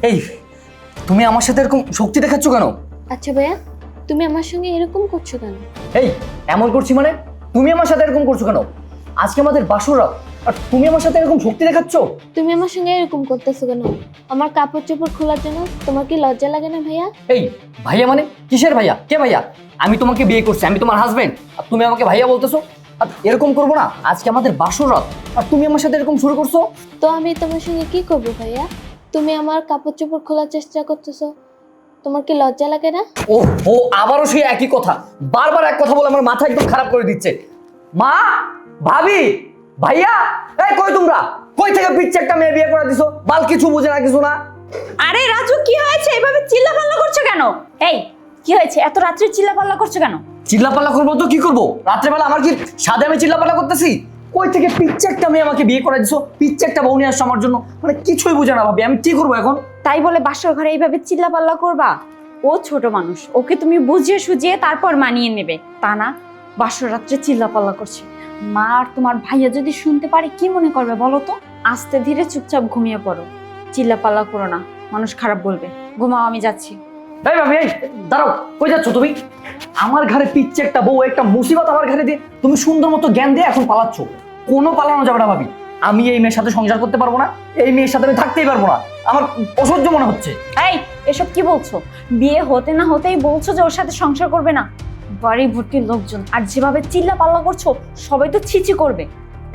এই তুমি আমার সাথে এরকম শক্তি দেখাচ্ছ কেন? আচ্ছা ভাইয়া, তুমি আমার সঙ্গে এরকম করছো কেন? এই এমন করছি মানে? তুমি আমার সাথে এরকম করছো কেন? আজকে আমাদের বাসর রাত আর তুমি আমার সাথে এরকম শক্তি দেখাচ্ছ? তুমি আমার সঙ্গে এরকম করতেছো কেন? আমার কাপড় চোপড় খোলার জন্য তোমার কি লজ্জা লাগে না ভাইয়া? এই ভাইয়া মানে কিসের ভাইয়া? কে ভাইয়া? আমি তোমাকে বিয়ে করছি, আমি তোমার হাজবেন্ড, আর তুমি আমাকে ভাইয়া বলতেছো? আর এরকম করবো না, আজকে আমাদের বাসর রাত আর তুমি আমার সাথে এরকম শুরু করছো। তো আমি তোমার সঙ্গে কি করবো ভাইয়া? তুমি আমার কাপড় চোপড় খোলার চেষ্টা করতেছো, তোমার কি লজ্জা লাগে না? ও ও আবারও সেই একই কথা, বারবার এক কথা বলে আমার মাথা একদম খারাপ করে দিচ্ছে। মা, ভাবি, ভাইয়া, এই কই তোমরা? কই থেকে পিচ্ছে একটা মেয়ে বিয়ে করে দিছো? বাল কিছু বুঝে না, কিছু না। আরে রাজু, কি হয়েছে? এভাবে চিল্লাপাল্লা করছো কেন? এই কি হয়েছে? এত রাত্রে চিল্লাপাল্লা করছো কেন? চিল্লাপাল্লা করবো তো কি করবো? রাত্রেবেলা আমার কি সাদে আমি চিল্লাপাল্লা করতেছি? কই থেকে পিচ্ছে একটা মেয়ে আমাকে বিয়ে করে দিছো? পিচ্ছে একটা বউ নিয়ে আসছো আমার জন্য, মানে কিছুই বুঝে না ভাবি, আমি কি করবো এখন? তাই বলে বাসর ঘরে এইভাবে চিল্লাপাল্লা করবা? ও ছোট মানুষ, ওকে তুমি বুঝিয়ে সুঝিয়ে তারপর মানিয়ে নেবে, তা না বাসর রাত্রে চিল্লাপাল্লা করছে। মা আর তোমার ভাইয়া যদি শুনতে পারে কি মনে করবে বলো তো? আস্তে ধীরে চুপচাপ ঘুমিয়ে পড়ো, চিল্লাপাল্লা করো না, মানুষ খারাপ বলবে। ঘুমাও, আমি যাচ্ছি। এই ভাবি, এই দাঁড়াও, কই যাচ্ছ তুমি? আমার ঘরে পিচ্ছে একটা বউ, একটা মুসিবত আমার ঘরে দিয়ে তুমি সুন্দর মতো জ্ঞান দিয়ে এখন পালাচ্ছ। কোনো পালানো যাবে না ভাবি, আমি এই মেয়ের সাথে সংসার করতে পারবো না, এই মেয়ের সাথে আমি থাকতেই পারবো না, আমার অসহ্য মনে হচ্ছে। এই এসব কি বলছো? বিয়ে হতে না হতেই বলছো যে ওর সাথে সংসার করবে না? বাড়ি ভর্তি লোকজন, আর যেভাবে চিল্লাপাল্লা করছো সবাই তো ছিচি করবে।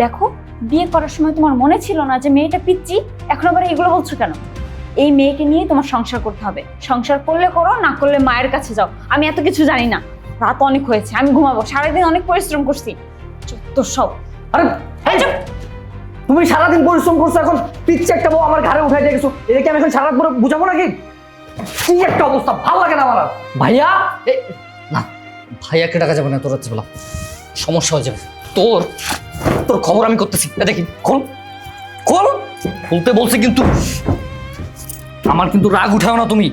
দেখো, বিয়ে করার সময় তোমার মনে ছিল না যে মেয়েটা পিচ্চি, এখন আবার এগুলো বলছো কেন? এই মেয়েকে নিয়ে তোমার সংসার করতে হবে, সংসার করলে করো, না করলে মায়ের কাছে যাও। আমি এত কিছু জানি না, রাত অনেক হয়েছে, আমি ঘুমাবো, সারাদিন অনেক পরিশ্রম করছি। তোর সব। আরে এই যে, তুমি সারাদিন পরিশ্রম করছো, এখন পিচ্ছে একটা বউ আমার ঘরে উঠাই দিয়ে গেছো, এদিকে আমি এখন সারা রাত পুরো বুঝাবো নাকি? কি একটা অবস্থা, ভালো লাগে না আমার আর। ভাইয়া, না ভাইয়াকে ডাকা যাবে না, তোর হচ্ছে বলা সমস্যা হয়ে যাবে। তোর তোর খবর আমি করতেছি, দেখি খোল খোল, খুলতে বলছি কিন্তু। আমার কিন্তু রাগ উঠাও না তুমি।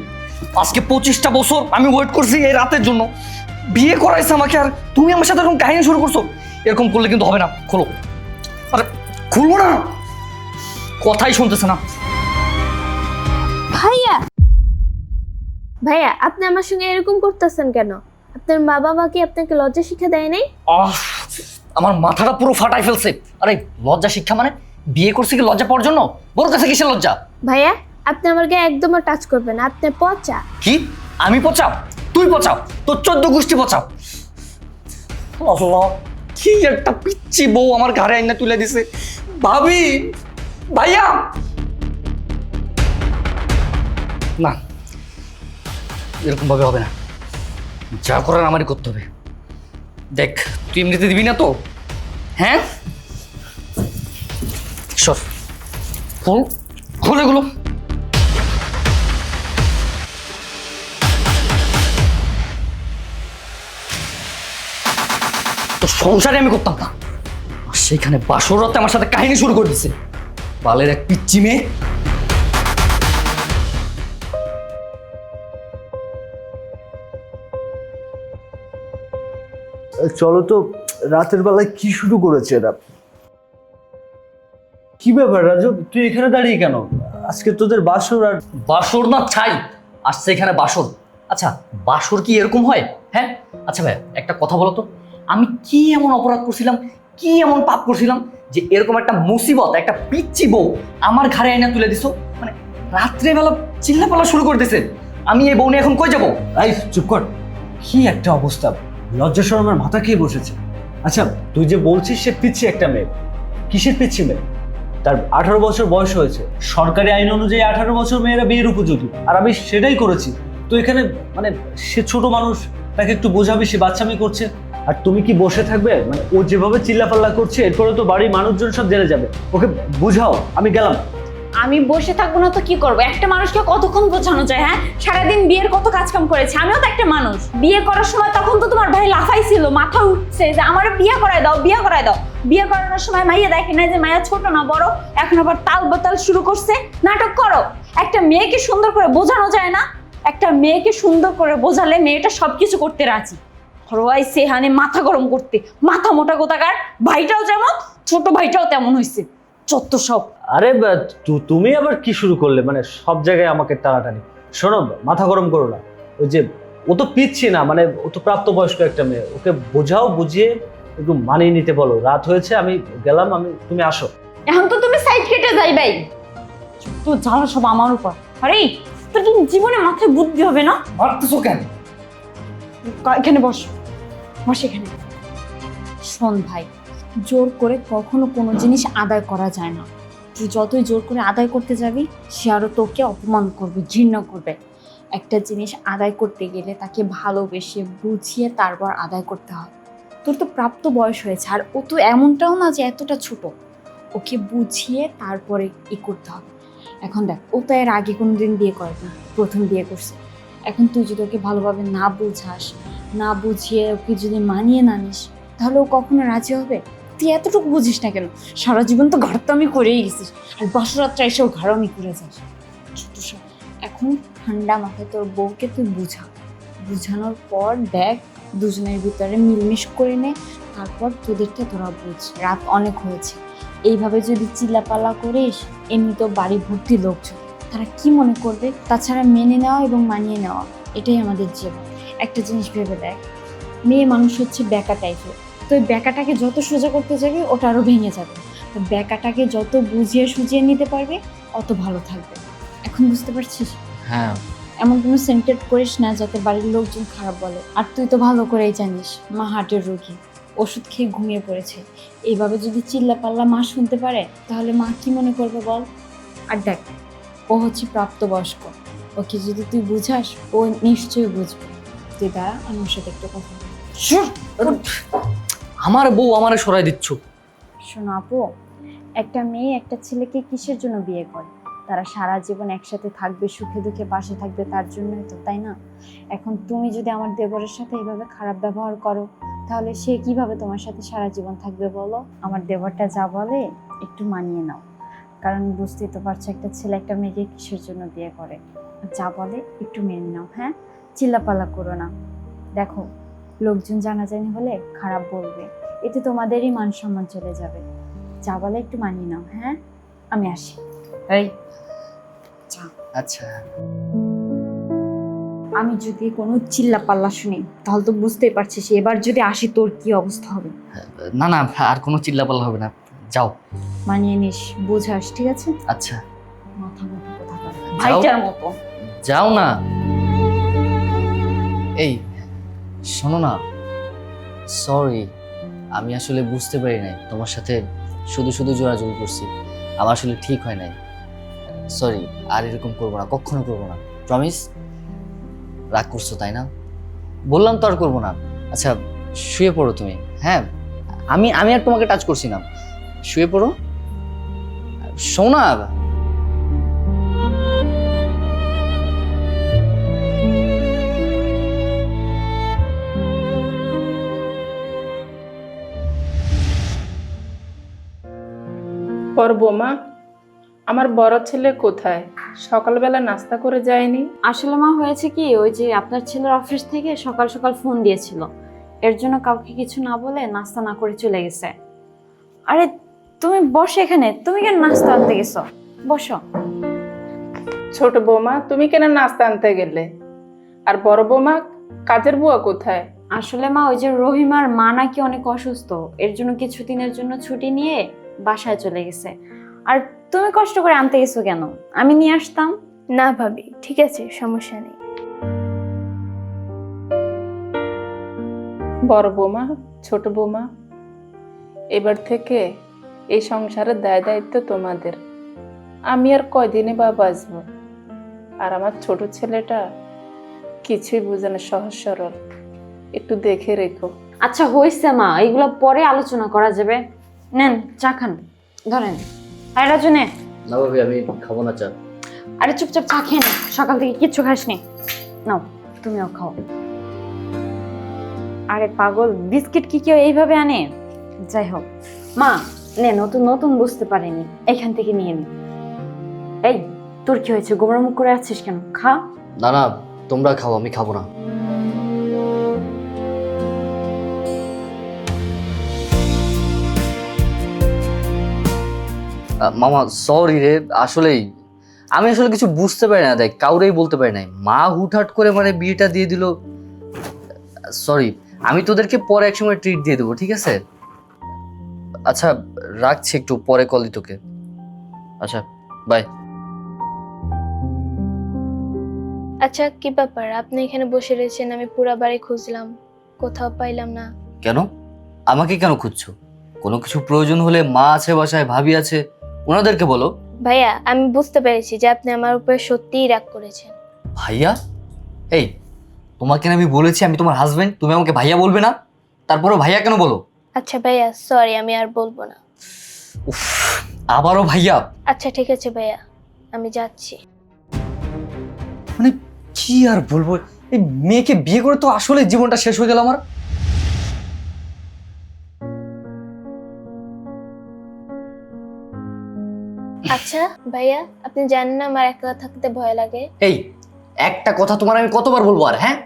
আজকে 25টা বছর আমি ওয়েট করছি এই রাতের জন্য, বিয়ে করাইছে আমাকে, আর তুমি আমার সাথে এরকম কাহিনী শুরু করছো। এরকম করলে কিন্তু হবে না, খোলো। আরে খুলবো না, কথাই শুনতেছে না। ভাইয়া, ভাইয়া আপনি আমার সঙ্গে এরকম করতেছেন কেন? আপনার মা বাবা কি আপনাকে লজ্জা শিক্ষা দেয় নাই? আহ, আমার মাথাটা পুরো ফাটাই ফেলছে। আরে লজ্জা শিক্ষা মানে? বিয়ে করছি কি লজ্জা পাওয়ার জন্য? বড় কাছে কিসের লজ্জা? ভাইয়া, আপনি আমার গায়ে একদমও টাচ করবেন না, আপনি পচা। কি? আমি পচাও? তুই পচাও, তোর 14 গোষ্ঠী পচাও। আল্লাহ, কি একটা পিচ্ছি বউ আমার ঘরে আইনা তুলে দিছে। ভাবি, ভাইয়া, না এরকম ভাবে হবে না, যা করার আমারই করতে হবে। দেখ, তুই এমনিতে দিবি না তো? হ্যাঁ, সর, খোল খোল এগুলো। তো সংসারে আমি করতাম না, আর সেখানে বাসর রাতে আমার সাথে কাহিনী শুরু করে দিচ্ছে। বালের এক পিচ্চি মেয়ে। চলো তো, রাতের বেলায় কি শুরু করেছে এরা? কি ব্যাপার রাজু, তুই এখানে দাঁড়িয়ে কেন? আজকে তোদের বাসর। আর বাসর না ছাই, আসছে এখানে বাসর। আচ্ছা, বাসর কি এরকম হয়? হ্যাঁ, আচ্ছা ভাই একটা কথা বলো তো, আমি কি এমন অপরাধ করছিলাম, কি এমন পাপ করছিলাম যে এরকম একটা মুসিবত, একটা পিচ্চি বউ আমার ঘরে আইনা তুলে দিছো? মানে রাত্রেবেলা চিল্লাপাল্লা শুরু করে দিছে। আমি এই বউ নিয়ে এখন কই যাবো? এই চুপ কর, কি একটা অবস্থা, লজ্জা শরমের মাথা খেয়ে বসেছে। আচ্ছা, তুই যে বলছিস সে পিচ্ছি একটা মেয়ে, কিসের পিচ্ছি মেয়ে? তার 18 বছর বয়স হয়েছে, সরকারি আইন অনুযায়ী 18 বছর মেয়েরা বিয়ের উপযোগী, আর আমি সেটাই করেছি। তো এখানে মানে সে ছোট মানুষ, তাকে একটু বোঝাবে, সে বাচ্চামি করছে, আর তুমি কি বসে থাকবে? মানে ও যেভাবে চিল্লাপাল্লা করছে, এরপরে তো বাড়ির মানুষজন সব জেনে যাবে। ওকে বুঝাও, আমি গেলাম। আমি বসে থাকবো না তো কি করবো? একটা মানুষকে কতক্ষণ বোঝানো যায়? হ্যাঁ, সারাদিন বিয়ের কত কাজ কাম করেছে, আমিও তো একটা মানুষ। বিয়ে করার সময় তখন তো তোমার ভাই লাফাইছিল, মাথা উঠছে যে আমার বিয়ে করায় দাও, বিয়ে করায় দাও। বিয়ে করানোর সময় মাইয়া দেখে না যে মাইয়া ছোট না বড়, এখন আবার তাল বাতাল শুরু করছে, নাটক করো। একটা মেয়েকে সুন্দর করে বোঝানো যায় না? একটা মেয়েকে সুন্দর করে বোঝালে মেয়েটা সবকিছু করতে রাজি। রোয়াই সেহানে মাথা গরম করতে, মাথা মোটা কোথাকার। ভাইটাও যেমন, ছোট ভাইটাও তেমন হয়েছে। যত সব। আরে তুমি আবার কি শুরু করলে, মানে সব জায়গায় আমাকে টানাটানি। শোনো, মাথা গরম করো না। ওই যে ও তো পিচ্ছি না, মানে ও তো প্রাপ্তবয়স্ক একটা মেয়ে, ওকে বোঝাও, বুঝিয়ে একটু মানিয়ে নিতে বলো। রাত হয়েছে, আমি গেলাম, তুমি আসো। এখন তো তুমি সাইড কেটে যাইবাই, তো জ্বালা সব আমার উপর। আরে তোর কি জীবনে মাথায় বুদ্ধি হবে না? মারতেছো কেন? এখানে বস, বস এখানে। শোন ভাই, জোর করে কখনো কোনো জিনিস আদায় করা যায় না। তুই যতই জোর করে আদায় করতে যাবি, সে আরো তোকে অপমান করবে, ঘৃণা করবে। একটা জিনিস আদায় করতে গেলে তাকে ভালোবেসে বুঝিয়ে তারপর আদায় করতে হয়। তোর তো প্রাপ্ত বয়স হয়েছে, আর ও তো এমনটাও না যে এতটা ছোট। ওকে বুঝিয়ে তারপরে করতে হবে। এখন দেখ, ও তো এর আগে কোনোদিন বিয়ে করেনি, প্রথম বিয়ে করছে। এখন তুই যদি ওকে ভালোভাবে না বুঝাস, না বুঝিয়ে ওকে যদি মানিয়ে না নিস, তাহলে ও কখনো রাজি হবে? তুই এতটুকু বুঝিস না কেন? সারা জীবন তো ঘর তো আমি করেই গেছিস, আর বসরাত্রা এসেও ঘর আমি করে যাস। ছোট সব। এখন ঠান্ডা মাথায় তোর বউকে তুই বুঝা, বুঝানোর পর দেখ দুজনের ভিতরে মিলমিশ করে নে, তারপর তোদেরটা তোরা বুঝ। রাত অনেক হয়েছে, এইভাবে যদি চিল্লাপাল্লা করিস, এমনি তো বাড়ি ভর্তি লোকজন, তারা কি মনে করবে? তাছাড়া মেনে নেওয়া এবং মানিয়ে নেওয়া এটাই আমাদের জীবন। একটা জিনিস ভেবে দেখ, মেয়ে মানুষ হচ্ছে বেকা টাইপের। তো ওই বেকাটাকে যত সোজা করতে যাবে, ওটা আরও ভেঙে যাবে। তো বেকাটাকে যত বুঝিয়ে সুঝিয়ে নিতে পারবে, অত ভালো থাকবে। এখন বুঝতে পারছিস? হ্যাঁ। এমন কোনো সেন্টেড করিস না যাতে বাড়ির লোকজন খারাপ বলে। আর তুই তো ভালো করেই জানিস মা হার্টের রোগী, ওষুধ খেয়ে ঘুমিয়ে পড়েছে। এইভাবে যদি চিল্লাপাল্লা মা শুনতে পারে, তাহলে মা কি মনে করবে বল? আর দেখ, ও হচ্ছে প্রাপ্তবয়স্ক, ওকে যদি তুই বুঝাস, ও নিশ্চয়ই বুঝবে। তুই দাঁড়া, আমি ওর সাথে একটু কথা বলি। আমার বউ আমারে সরাই দিচ্ছ। শোনো আপু, একটা মেয়ে একটা ছেলেকে কিসের জন্য বিয়ে করে? তারা সারা জীবন একসাথে থাকবে, সুখে দুঃখে পাশে থাকবে, তার জন্যই তো, তাই না? এখন তুমি যদি আমার দেবরের সাথে এইভাবে খারাপ ব্যবহার করো, তাহলে সে কিভাবে তোমার সাথে সারা জীবন থাকবে বলো? আমার দেবরটা যা বলে একটু মানিয়ে নাও, কারণ বুঝতেই তো পারছো একটা ছেলে একটা মেয়েকে কিসের জন্য বিয়ে করে। যা বলে একটু মেনে নাও, হ্যাঁ? চিল্লাপাল্লা করো না। দেখো, লোকজন জানাজানি হলে খারাপ বলবে, এতে তোমাদেরই মান সম্মান চলে যাবে। যা বলে একটু মানিয়ে নাও, হ্যাঁ? আমি আসি। এই আচ্ছা। আমি যদি কোনো চিল্লাপাল্লা শুনি, তাহলে তো বুঝতেই পারছিস এবার যদি আসি তোর কি অবস্থা হবে। না না, আর কোনো চিল্লাপাল্লা হবে না, যাও। মানিয়ে নিস, বুঝাস, ঠিক আছে? আচ্ছা মাথা মতো কথা বল, যাও। ভাইটার মতো। যাও না। এই শোনো না, সরি, আমি আসলে বুঝতে পারি নাই তোমার সাথে শুধু শুধু জোরাজুরি করছি। আমার আসলে ঠিক হয় নাই, সরি। আর এরকম করবো না, কখনো করবো না, প্রমিস। রাগ করছো তাই না? বললাম তো আর করবো না। আচ্ছা শুয়ে পড়ো তুমি। হ্যাঁ, আমি আর তোমাকে টাচ করছি না, শুয়ে পড়ো। শোনা, ওর বোমা, আমার বড় ছেলে কোথায়? সকালবেলা নাস্তা করে যায়নি? আসলে মা হয়েছে কি, ওই যে আপনার ছেলের অফিস থেকে সকাল সকাল ফোন দিয়েছিল, এর জন্য কাউকে কিছু না বলে নাস্তা না করে চলে গেছে। আরে তুমি বসো এখানে, তুমি কেন নাস্তা আনতে গেছো? বসো। ছোট বৌমা, তুমি কেন নাস্তা আনতে গেলে? আর বড় বৌমা, কাজের বুয়া কোথায়? আসলে মা, ওই যে রহিমার মা নাকি অনেক অসুস্থ, এর জন্য কিছুদিনের জন্য ছুটি নিয়ে বাসায় চলে গেছে। আর তুমি কষ্ট করে আনতে গেছো কেন? আমি নিয়ে আসতাম। না ভাবি, ঠিক আছে, সমস্যা নেই। বড় বৌমা, ছোট বৌমা, এবার থেকে এই সংসারের দায় দায়িত্ব তোমাদের। আমি আর কয়দিনে বা বাঁচবো? আর আমার ছোট ছেলেটা কিছুই বুঝে না, সহজ সরল, একটু দেখে রেখো। আচ্ছা হয়েছে মা, এগুলো পরে আলোচনা করা যাবে। নেন চা খান, ধরেন। আরে রাজু নে। না ভাবি, আমি খাবো না চা। আরে চুপচাপ চা খেয়ে নে, সকাল থেকে কিচ্ছু খাসনি। নাও তুমিও খাও। আরে পাগল, বিস্কিট কি কেউ এইভাবে আনে? যাই হোক মা, নে, নতুন নতুন বুঝতে পারিনি, এখান থেকে নিয়ে নে। এই তোর কি হয়েছে, গোমরা মুখ করে আছিস কেন? খা। না না, তোমরা খাও, আমি খাবো না। মামা সরি রে, আসলেই আমি আসলে কিছু বুঝতে পারি না, দেখ কাউরেই বলতে পারি নাই, মা হুটহাট করে মানে বিয়েটা দিয়ে দিল। সরি, আমি তোদেরকে পরে একসময় ট্রিট দিয়ে দেবো, ঠিক আছে? আচ্ছা রাখছি, একটু পরে কল দি তোকে। আচ্ছা বাই। আচ্ছা কি ব্যাপার, আপনি এখানে বসে রয়েছেন, আমি পুরা বাড়ি খুঁজলাম, কোথাও পাইলাম না। কেন আমাকে কেন খুঁজছো? কোনো কিছু প্রয়োজন হলে মা আছে বাসায়, ভাবি আছে, ওনাদেরকে বলো। ভাইয়া আমি বুঝতে পেরেছি যে আপনি আমার উপরে সত্যিই রাগ করেছেন। ভাইয়া? এই তোমাকে না আমি বলেছি আমি তোমার হাজবেন্ড, তুমি আমাকে ভাইয়া বলবে না? তারপরেও ভাইয়া কেন বলো? আচ্ছা ভাইয়া সরি, আমি আর বলবো না। উফ, আবারও ভাইয়া? আচ্ছা ঠিক আছে ভাইয়া, আমি যাচ্ছি। মানে কি আর বলবো, এই মেয়েকে বিয়ে করে তো আসলে জীবনটা শেষ হয়ে গেল আমার। আচ্ছা ভাইয়া, আপনি জানেন না আমার একা থাকতে ভয় লাগে। এই একটা কথা তোমার আমি কতবার বলবো আর, হ্যাঁ?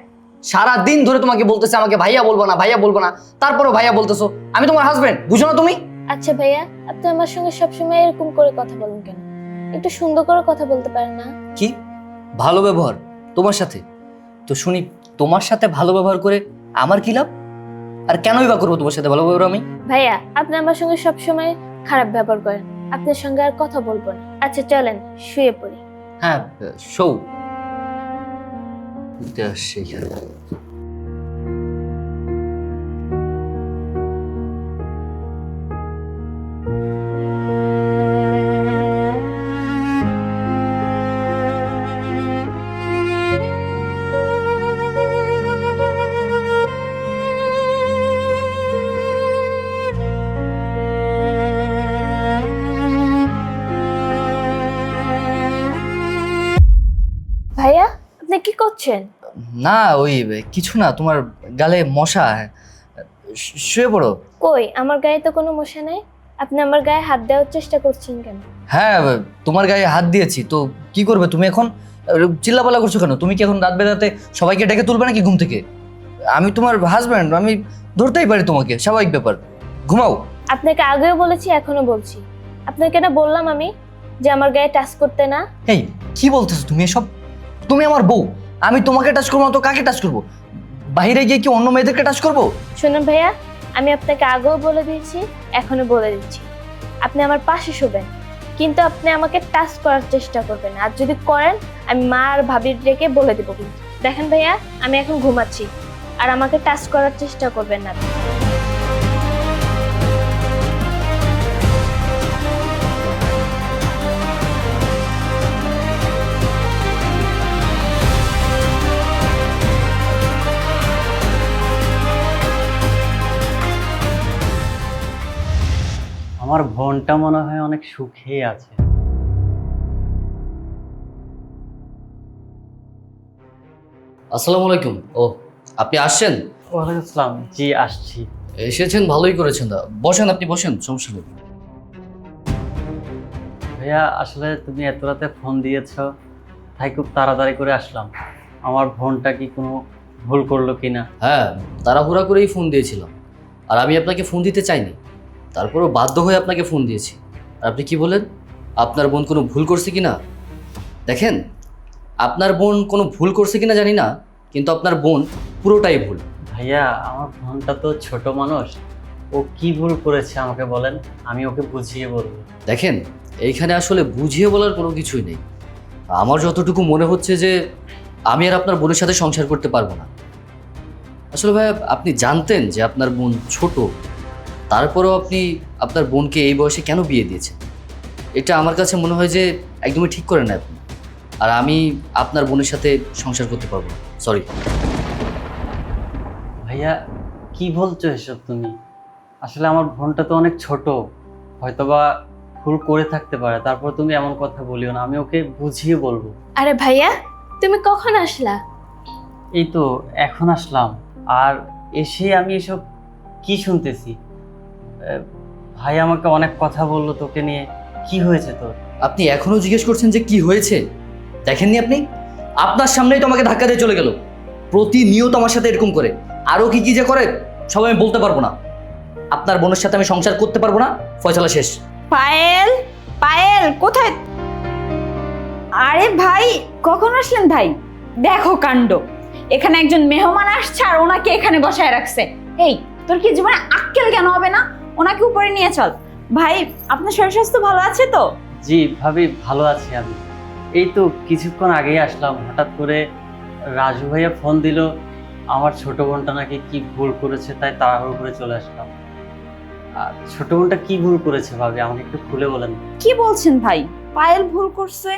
সারা দিন ধরে তোমাকে বলতেছে আমাকে ভাইয়া বলবো না, ভাইয়া বলবো না, তারপরেও ভাইয়া বলতেছো। আমি তোমার হাজবেন্ড, বুঝো না তুমি? আচ্ছা ভাইয়া, আপনি আমার সঙ্গে সবসময় এরকম করে কথা বলেন কেন? একটু সুন্দর করে কথা বলতে পারেন না? কি ভালো ব্যবহার তোমার সাথে? তো শুনি, তোমার সাথে ভালো ব্যবহার করে আমার কি লাভ? আর কেনই বা করবো তোমার সাথে ভালো ব্যবহার আমি? ভাইয়া আপনি আমার সঙ্গে সবসময় খারাপ ব্যবহার করেন, আপনার সঙ্গে আর কথা বলবো না। আচ্ছা চলেন শুয়ে পড়ি। হ্যাঁ শোও, ঘুরতে আসছে এখানে। ভাইয়া আপনি কি করছেন? না ওই কিছু না, তোমার গালে মশা। শুয়ে পড়ো। কই আমার গায়ে তো কোনো মশা নেই, আপনি আমার গায়ে হাত দেওয়ার চেষ্টা করছেন কেন? হ্যাঁ তোমার গায়ে হাত দিয়েছি তো কি করবে তুমি এখন? চিল্লাপাল্লা করছো কেন? তুমি কি এখন রাত বেলাতে সবাইকে ডেকে তুলবে নাকি ঘুম থেকে? আমি তোমার হাজব্যান্ড, আমি ধরতেই পারি তোমাকে, স্বাভাবিক ব্যাপার। ঘুমাও। আপনাকে আগেও বলেছি এখনো বলছি, আপনাকে না বললাম আমি যে আমার গায়ে টাচ করতে না? এই কি বলতেছো তুমি এসব? তুমি আমার বউ, আমি তোমাকে টাচ করবো না তো কাকে টাচ করবো? বাইরে গিয়ে কি অন্য মেয়েদেরকে টাচ করবো? শুনুন ভাইয়া, আমি আপনাকে আগেও বলে দিয়েছি, এখনো বলে দিচ্ছি, আপনি আমার পাশে শোবেন, কিন্তু আপনি আমাকে টাচ করার চেষ্টা করবেন, আর যদি করেন আমি মা আর ভাবির ডেকে বলে দেবো। কিন্তু দেখেন ভাইয়া, আমি এখন ঘুমাচ্ছি, আর আমাকে টাচ করার চেষ্টা করবেন না। আমার বোনটা মনে হয় অনেক সুখে আছে। আসসালামু আলাইকুম। ও আপনি আসছেন? ওয়ালাইকুম আসসালাম, জি আসছি। এসেছেন, ভালোই করেছেন। বসেন, আপনি বসেন, সমস্যা নেই। ভাইয়া আসলে তুমি এত রাতে ফোন দিয়েছো, তাই খুব তাড়াতাড়ি করে আসলাম। আমার বোনটা কি কোনো ভুল করলো কিনা? হ্যাঁ তাড়াহুড়া করেই ফোন দিয়েছিলাম, আর আমি আপনাকে ফোন দিতে চাইনি, তারপরও বাধ্য হয়ে আপনাকে ফোন দিয়েছি। আর আপনি কি বলেন আপনার বোন কোনো ভুল করছে কিনা? দেখেন, আপনার বোন কোনো ভুল করছে কিনা জানি না, কিন্তু আপনার বোন পুরোটাই ভুল। ভাইয়া আমার বোনটা তো ছোট মানুষ, ও কি ভুল করেছে আমাকে বলেন, আমি ওকে বুঝিয়ে বলবো। দেখেন, এইখানে আসলে বুঝিয়ে বলার কোনো কিছুই নেই। আমার যতটুকু মনে হচ্ছে যে আমি আর আপনার বোনের সাথে সংসার করতে পারবো না। আসলে ভাই, আপনি জানতেন যে আপনার বোন ছোট, তারপরেও আপনি আপনার বোনকে এই বয়সে কেন বিয়ে দিয়েছেন? এটা আমার কাছে মনে হয় যে একদমই ঠিক করেন না আপনি। আর আমি আপনার বোনের সাথে সংসার করতে পারবো না, সরি। ভাইয়া কি বলছো এসব তুমি? আসলে আমার বোনটা তো অনেক ছোট, হয়তোবা ভুল করে থাকতে পারে, তারপর তুমি এমন কথা বলিও না, আমি ওকে বুঝিয়ে বলবো। আরে ভাইয়া তুমি কখন আসলা? এই তো এখন আসলাম, আর এসে আমি এসব কি শুনতেছি? ভাই আমাকে অনেক কথা বললো তোকে নিয়ে, কি হয়েছে তোর? আপনি এখনো জিজ্ঞেস করছেন যে কি হয়েছে? দেখেননি আপনি, আপনার সামনেই তো আমাকে ধাক্কা দিয়ে চলে গেল। প্রতিনিয়ত আমার সাথে এরকম করে, আরও কি কি যে করে সব আমি বলতে পারবো না। আপনার বোনের সাথে আমি সংসার করতে পারবো না, ফয়সালা শেষ। পায়েল, পায়েল কোথায়? আরে ভাই, কখন আসলেন ভাই? দেখো কাণ্ড, এখানে একজন মেহমান আসছে আর ওনাকে এখানে বসায় রাখছে। এই, তোর কি জীবনে আক্কেল কেন হবে না? ওনাকে উপরে নিয়ে চল। ভাই, আপনার শরীর স্বাস্থ্য ভালো আছে তো? জি ভাবি, ভালো আছি আমি। এই তো কিছুক্ষণ আগেই আসলাম, হঠাৎ করে রাজু ভাইয়া ফোন দিল আমার ছোট বোনটা নাকি কি ভুল করেছে, তাই তাড়াহুড়ো করে চলে আসলাম। ছোট বোনটা কি ভুল করেছে ভাবি, আমাকে একটু খুলে বলেন। কি বলছেন ভাই? পায়েল ভুল করছে?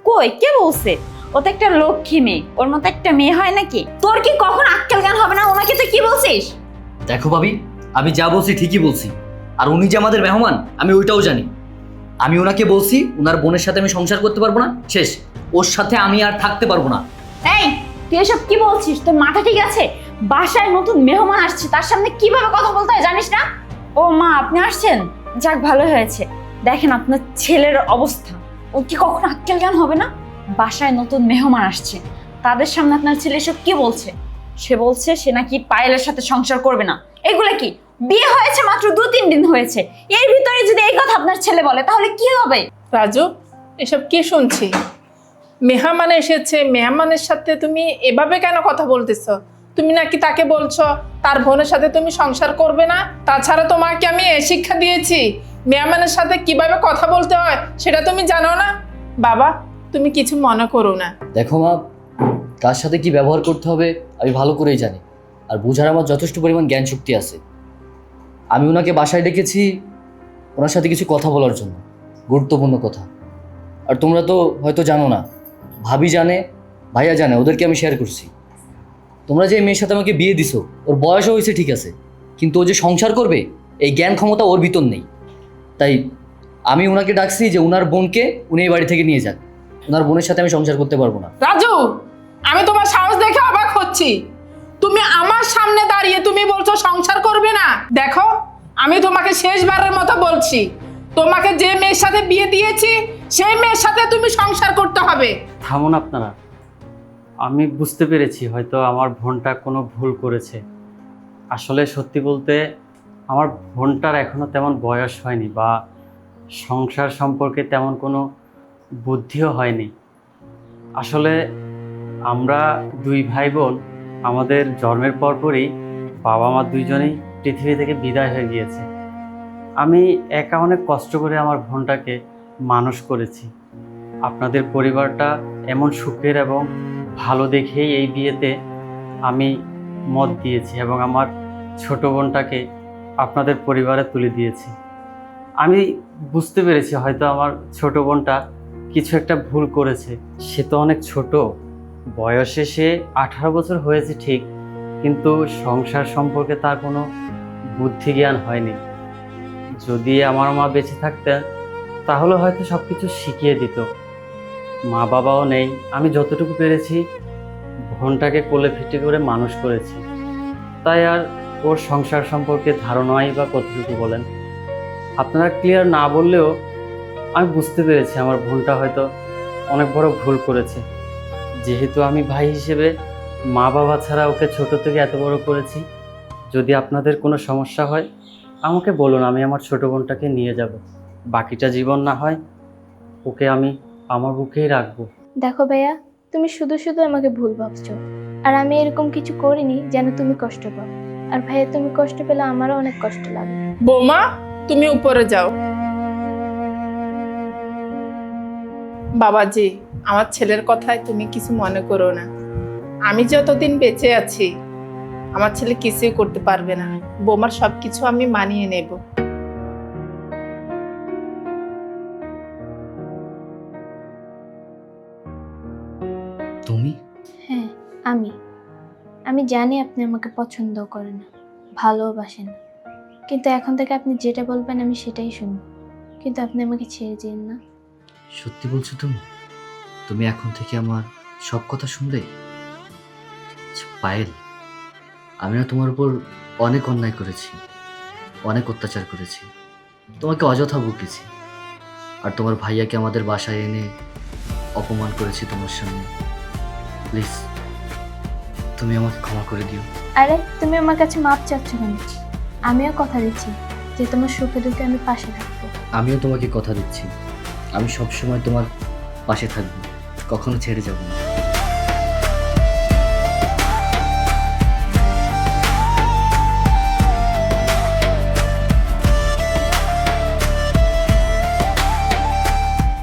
কই, কে বলছে? ও তো একটা লক্ষ্মী মেয়ে, ওর মতো একটা মেয়ে হয় নাকি? তোর কি কখন আক্কেল জ্ঞান হবে না? ওনাকে তুই কি বলছিস? দেখো ভাবি, আমি যা বলছি ঠিকই বলছি। আর উনি যে আমাদের মেহমান আমি ওইটাও জানি। আমি ওনাকে বলছি ওনার বোনের সাথে আমি সংসার করতে পারবো না, শেষ। ওর সাথে আমি আর থাকতে পারবো না। এই, তুই এসব কি বলছিস? তোর মাথা ঠিক আছে? বাসায় নতুন মেহমান আসছে, তার সামনে কিভাবে কথা বলতে হয় জানিস না? ও মা, আপনি আসছেন? যাক, ভালো হয়েছে। দেখেন আপনার ছেলের অবস্থা, ও কি কখনো আক্কেল জ্ঞান হবে না? বাসায় নতুন মেহমান আসছে, তাদের সামনে আপনার ছেলে এসব কি বলছে? সে বলছে সে নাকি পায়েলের সাথে সংসার করবে না। এগুলো কি? বিয়ে হয়েছে মাত্র 2-3 দিন হয়েছে, এর ভিতরে যদি এই কথা আপনার ছেলে বলে তাহলে কি হবে? রাজু, এসব কি শুনছি? মেহমান এসেছে, মেহমানের সাথে তুমি এভাবে কেন কথা বলতেছো? তুমি নাকি তাকে বলছো তার বোনের সাথে তুমি সংসার করবে না? তাছাড়া তোমাকে আমি এ শিক্ষা দিয়েছি মেহমানের সাথে কিভাবে কথা বলতে হয় সেটা তুমি জানো না? বাবা, তুমি কিছু মনে করো না। দেখো মা, কার সাথে কি ব্যবহার করতে হবে আমি ভালো করেই জানি। আর বোঝার আমার যথেষ্ট পরিমাণ জ্ঞান শক্তি আছে। আমি ওনাকে বাসায় ডেকেছি ওনার সাথে কিছু কথা বলার জন্য, গুরুত্বপূর্ণ কথা। আর তোমরা তো হয়তো জানো না, ভাবি জানে, ভাইয়া জানে, ওদেরকে আমি শেয়ার করছি। তোমরা যে মেয়ের সাথে আমাকে বিয়ে দিছো, ওর বয়সও হয়েছে ঠিক আছে, কিন্তু ও যে সংসার করবে এই জ্ঞান ক্ষমতা ওর ভিতর নেই। তাই আমি ওনাকে ডাকছি যে ওনার বোনকে উনি এই বাড়ি থেকে নিয়ে যান। ওনার বোনের সাথে আমি সংসার করতে পারবো না। রাজু, আমি তোমার সাহস দেখে অবাক হচ্ছি। তুমি আমার সামনে দাঁড়িয়ে তুমি বলছো সংসার করবে না। দেখো, আমি তোমাকে শেষবারের মতো বলছি, তোমাকে যে মেয়ের সাথে বিয়ে দিয়েছি সেই মেয়ের সাথে তুমি সংসার করতে হবে। থামুন আপনারা, আমি বুঝতে পেরেছি হয়তো আমার বোনটা কোনো ভুল করেছে। আসলে সত্যি বলতে আমার বোনটার এখনো তেমন বয়স হয়নি বা সংসার সম্পর্কে তেমন কোনো বুদ্ধিও হয়নি। আসলে আমরা 2 ভাই বোন আমাদের জন্মের পরপরই বাবা মা দুইজনেই পৃথিবী থেকে বিদায় হয়ে গিয়েছে। আমি একা অনেক কষ্ট করে আমার বোনটাকে মানুষ করেছি। আপনাদের পরিবারটা এমন সুখের এবং ভালো দেখেই এই বিয়েতে আমি মত দিয়েছি এবং আমার ছোট বোনটাকে আপনাদের পরিবারে তুলে দিয়েছি। আমি বুঝতে পেরেছি হয়তো আমার ছোট বোনটা কিছু একটা ভুল করেছে। সে তো অনেক ছোট, বয়সে সে 18 বছর হয়েছে ঠিক, কিন্তু সংসার সম্পর্কে তার কোনো বুদ্ধি জ্ঞান হয়নি। যদি আমার মা বেঁচে থাকতেন তাহলে হয়তো সব কিছু শিখিয়ে দিত। মা বাবাও নেই, আমি যতটুকু পেরেছি বোনটাকে কোলে পিঠে করে মানুষ করেছি। তাই আর ওর সংসার সম্পর্কে ধারণাই বা কতটুকু বলেন। আপনারা ক্লিয়ার না বললেও আমি বুঝতে পেরেছি আমার বোনটা হয়তো অনেক বড় ভুল করেছে। যেহেতু আমি ভাই হিসেবে মা বাবা ছাড়া ওকে ছোট থেকে এত বড় করেছি। যদি আপনাদের কোনো সমস্যা হয় আমাকে বলুন, আমি আমার ছোট বোনটাকে নিয়ে যাব। বাকিটা জীবন না হয় ওকে আমি আমার বুকেই রাখবো। দেখো ভাইয়া, তুমি শুধু শুধু আমাকে ভুল ভাবছো। আর আমি এরকম কিছু করিনি যেন তুমি কষ্ট পাও। আর ভাইয়া, তুমি কষ্ট পেলে আমারও অনেক কষ্ট লাগে। বৌমা, তুমি উপরে যাও। বাবাজি, আমার ছেলের কথায় তুমি কিছু মনে করো না। আমি যতদিন বেঁচে আছি আমার ছেলে কিছুই করতে পারবে না। বৌমার সবকিছু আমি মানিয়ে নেব। তুমি? হ্যাঁ, আমি জানি আপনি আমাকে পছন্দ করেন না, ভালোবাসেন না, কিন্তু এখন থেকে আপনি যেটা বলবেন আমি সেটাই শুনবো। কিন্তু আপনি আমাকে ছেড়ে যেন না। সত্যি বলছো তুমি? তুমি এখন থেকে আমার সব কথা শুনবে? পায়েল, আমি না তোমার উপর অনেক অন্যায় করেছি, অনেক অত্যাচার করেছি, তোমাকে অযথা বকেছি। আর তোমার ভাইয়াকে আমাদের বাসায় এনে অপমান করেছি তোমার সামনে। প্লিজ তুমি আমাকে ক্ষমা করে দিও। আরে, তুমি আমার কাছে মাপ চাচ্ছ কেন? আমিও কথা দিচ্ছি যে তোমার সুখে দুঃখে আমি পাশে থাকবো। আমিও তোমাকে কথা দিচ্ছি আমি সবসময় তোমার পাশে থাকবো, কখনো ছেড়ে যাব না।